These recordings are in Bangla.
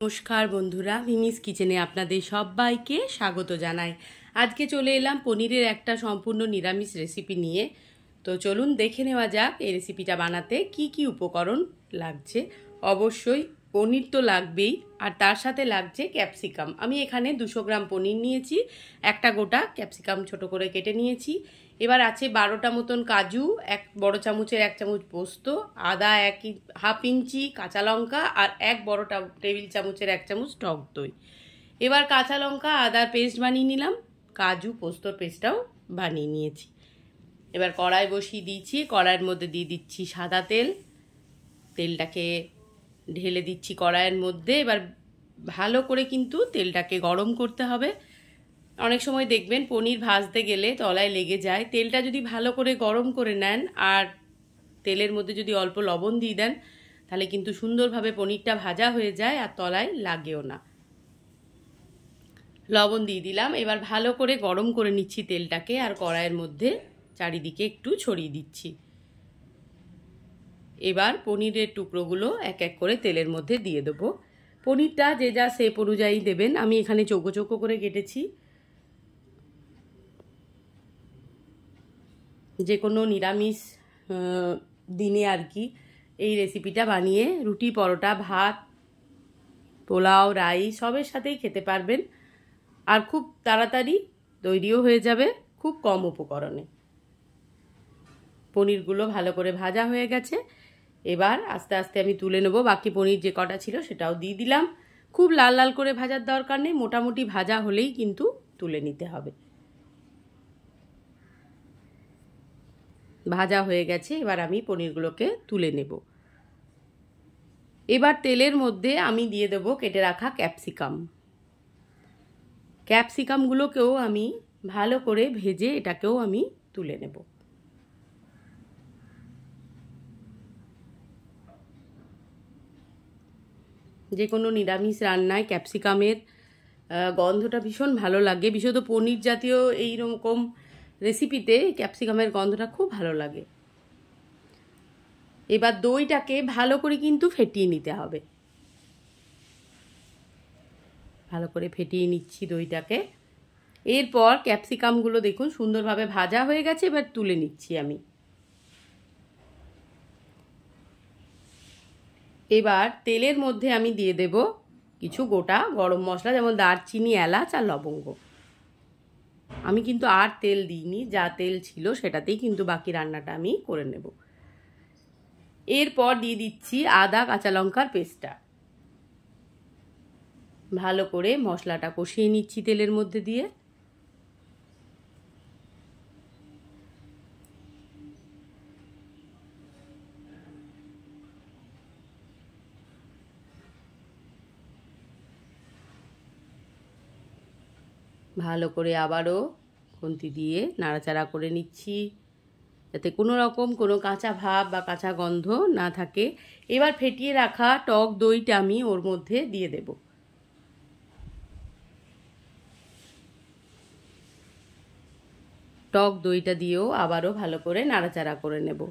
নমস্কার বন্ধুরা, মিমিস কিচেনে আপনাদের সবাইকে স্বাগত জানাই। আজকে চলে এলাম পনিরের একটা সম্পূর্ণ নিরামিষ রেসিপি নিয়ে। তো চলুন দেখে নেওয়া যাক এই রেসিপিটা বানাতে কি কি উপকরণ লাগছে। অবশ্যই পনির তো লাগবেই, আর তার সাথে লাগছে ক্যাপসিকাম। আমি এখানে 200 গ্রাম পনির নিয়েছি, একটা গোটা ক্যাপসিকাম ছোট করে কেটে নিয়েছি। এবার আছে 12টা মতন কাজু, এক বড় চামচের 1 চামচ পোস্ত, আদা হাফ ইঞ্চি, কাঁচা লঙ্কা আর 1 বড় টেবিল চামচের 1 চামচ টক দই। এবার কাঁচা লঙ্কা আদার পেস্ট বানিয়ে নিলাম, কাজু পোস্তর পেস্টটাও বানিয়ে নিয়েছি। এবার কড়াই বসিয়ে দিয়েছি, কড়াইয়ের মধ্যে দিয়ে দিচ্ছি সাদা তেল। তেলটাকে ঢেলে দিচ্ছি কড়াইয়ের মধ্যে। এবার ভালো করে কিন্তু তেলটাকে গরম করতে হবে। অনেক সময় দেখবেন পনির ভাজতে গেলে তলায় লেগে যায়। তেলটা যদি ভালো করে গরম করে নেন আর তেলের মধ্যে যদি অল্প লবণ দিয়ে দেন, তাহলে কিন্তু সুন্দরভাবে পনিরটা ভাজা হয়ে যায় আর তলায় লাগেও না। লবণ দিয়ে দিলাম। এবার ভালো করে গরম করে নিচ্ছি তেলটাকে, আর কড়াইয়ের মধ্যে চারিদিকে একটু ছড়িয়ে দিচ্ছি। এবার পনিরের টুকরোগুলো এক এক করে তেলের মধ্যে দিয়ে দেবো। পনিরটা যে যা শেপ অনুযায়ী দেবেন। আমি এখানে চৌকো চৌকো করে কেটেছি। যে কোনো নিরামিষ দিনে আর কি এই রেসিপিটা বানিয়ে রুটি, পরোটা, ভাত, পোলাও, রাইস সবের সাথেই খেতে পারবেন। আর খুব তাড়াতাড়ি তৈরিও হয়ে যাবে, খুব কম উপকরণে। পনিরগুলো ভালো করে ভাজা হয়ে গেছে। এবার আস্তে আস্তে আমি তুলে নেব। বাকি পনির যে কটা ছিল সেটাও দিয়ে দিলাম। খুব লাল লাল করে ভাজার দরকার নেই, মোটামুটি ভাজা হলেই কিন্তু তুলে নিতে হবে। ভাজা হয়ে গেছে, এবার আমি পনিরগুলোকে তুলে নেব। এবার তেলের মধ্যে আমি দিয়ে দেব কেটে রাখা ক্যাপসিকাম। ক্যাপসিকামগুলোকেও আমি ভালো করে ভেজে এটাকেও আমি তুলে নেব। যে কোনো নিরামিষ রান্নায় ক্যাপসিকামের গন্ধটা ভীষণ ভালো লাগে, বিশেষত পনির জাতীয় এই রকম রেসিপিতে ক্যাপসিকামের গন্ধটা খুব ভালো লাগে। এবার দইটাকে ভালো করে কিন্তু ফেটিয়ে নিতে হবে। ভালো করে ফেটিয়ে নিচ্ছি দইটাকে। এরপর ক্যাপসিকামগুলো দেখুন সুন্দরভাবে ভাজা হয়ে গেছে, এবার তুলে নিচ্ছি আমি। এবার তেলের মধ্যে আমি দিয়ে দেব কিছু গোটা গরম মশলা, যেমন দারচিনি, এলাচ আর লবঙ্গ। আমি কিন্তু আর তেল দিইনি, যা তেল ছিল সেটাতেই কিন্তু বাকি রান্নাটা আমি করে নেব। এরপর দিয়ে দিচ্ছি আদা কাঁচা লঙ্কার পেস্টটা। ভালো করে মশলাটা কষিয়ে নিচ্ছি তেলের মধ্যে দিয়ে। ভালো করে আবারও খুন্তি দিয়ে নাড়াচাড়া করে নিচ্ছি, যাতে কোনো রকম কোনো কাঁচা ভাব বা কাঁচা গন্ধ না থাকে। এবার ফেটিয়ে রাখা টক দইটা আমি ওর মধ্যে দিয়ে দেব। টক দইটা দিয়েও আবারও ভালো করে নাড়াচাড়া করে নেব।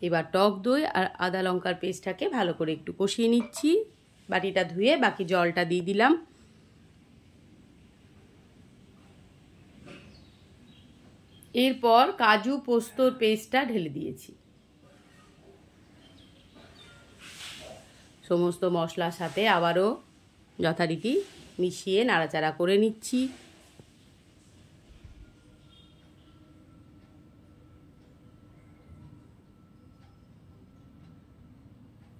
এবার টক দই আর আদা লঙ্কার পেস্টটাকে ভালো করে একটু কষিয়ে নিচ্ছি। বাটিটা ধুয়ে বাকি জলটা দিয়ে দিলাম। এরপর কাজু পোস্তর পেস্টটা ঢেলে দিয়েছি। সমস্ত মশলার সাথে আবারও যথারীতি মিশিয়ে নাড়াচাড়া করে নিচ্ছি।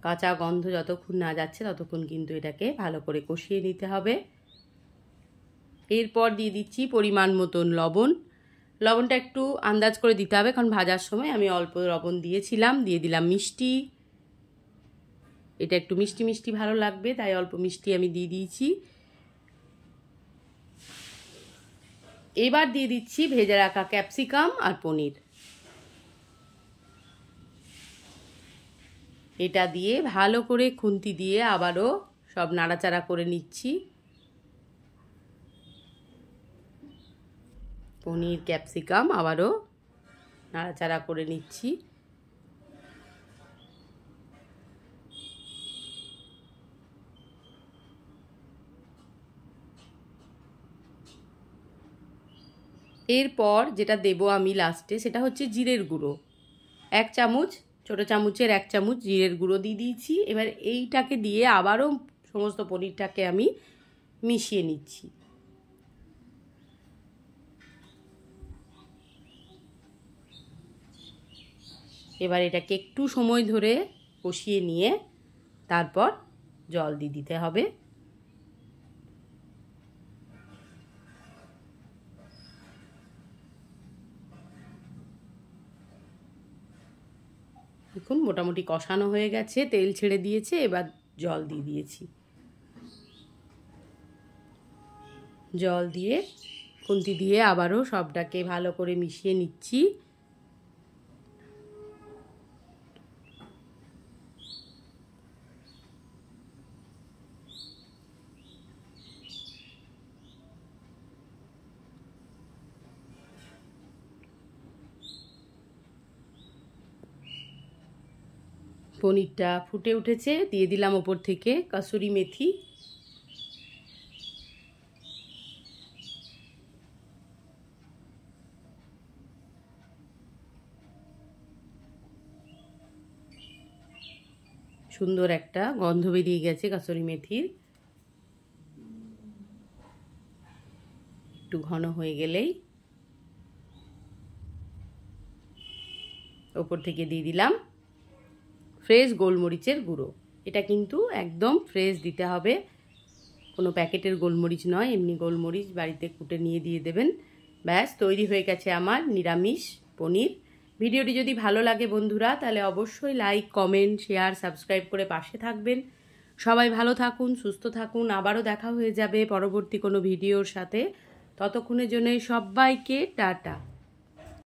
কাঁচা গন্ধ যতক্ষণ না যাচ্ছে ততক্ষণ কিন্তু এটাকে ভালো করে কষিয়ে নিতে হবে। এরপর দিয়ে দিচ্ছি পরিমাণ মতন লবণ। লবণটা একটু আন্দাজ করে দিতে হবে, কারণ ভাজার সময় আমি অল্প লবণ দিয়েছিলাম। দিয়ে দিলাম মিষ্টি। এটা একটু মিষ্টি মিষ্টি ভালো লাগবে, তাই অল্প মিষ্টি আমি দিয়ে দিয়েছি। এবার দিয়ে দিচ্ছি ভেজে রাখা ক্যাপসিকাম আর পনির। এটা দিয়ে ভালো করে খুন্তি দিয়ে আবারও সব নাড়াচাড়া করে নিচ্ছি। পনির ক্যাপসিকাম আবারও নাড়াচাড়া করে নিচ্ছি। এরপর যেটা দেব আমি লাস্টে সেটা হচ্ছে জিরের গুঁড়ো। 1 চামচ, ছোটো চামচের 1 চামচ জিরের গুঁড়ো দিয়ে দিয়েছি। এবার এইটাকে দিয়ে আবারও সমস্ত পনিরটাকে আমি মিশিয়ে নিচ্ছি। এবার এটাকে একটু সময় ধরে কষিয়ে নিয়ে তারপর জল দিয়ে দিতে হবে। দেখুন মোটামুটি কষানো হয়ে গেছে, তেল ছেড়ে দিয়েছে, এবার জল দিয়ে দিয়েছি। জল দিয়ে খুন্তি দিয়ে আবারও সবটাকে ভালো করে মিশিয়ে নিচ্ছি। পনিরটা ফুটে উঠেছে, দিয়ে দিলাম ওপর থেকে কাসুরি মেথি। সুন্দর একটা গন্ধ বেরিয়ে গেছে কাসুরি মেথির। একটু ঘন হয়ে গেলেই ওপর থেকে দিয়ে দিলাম ফ্রেশ গোলমরিচের গুঁড়ো। এটা কিন্তু একদম ফ্রেশ দিতে হবে, কোনো প্যাকেটের গোলমরিচ নয়, এমনি গোলমরিচ বাড়িতে কুটে নিয়ে দিয়ে দেবেন। ব্যাস তৈরি হয়ে গেছে আমার নিরামিষ পনির। ভিডিওটি যদি ভালো লাগে বন্ধুরা তাহলে অবশ্যই লাইক, কমেন্ট, শেয়ার, সাবস্ক্রাইব করে পাশে থাকবেন। সবাই ভালো থাকুন, সুস্থ থাকুন। আবারও দেখা হয়ে যাবে পরবর্তী কোনো ভিডিওর সাথে। ততক্ষণের জন্য সবাইকে টাটা।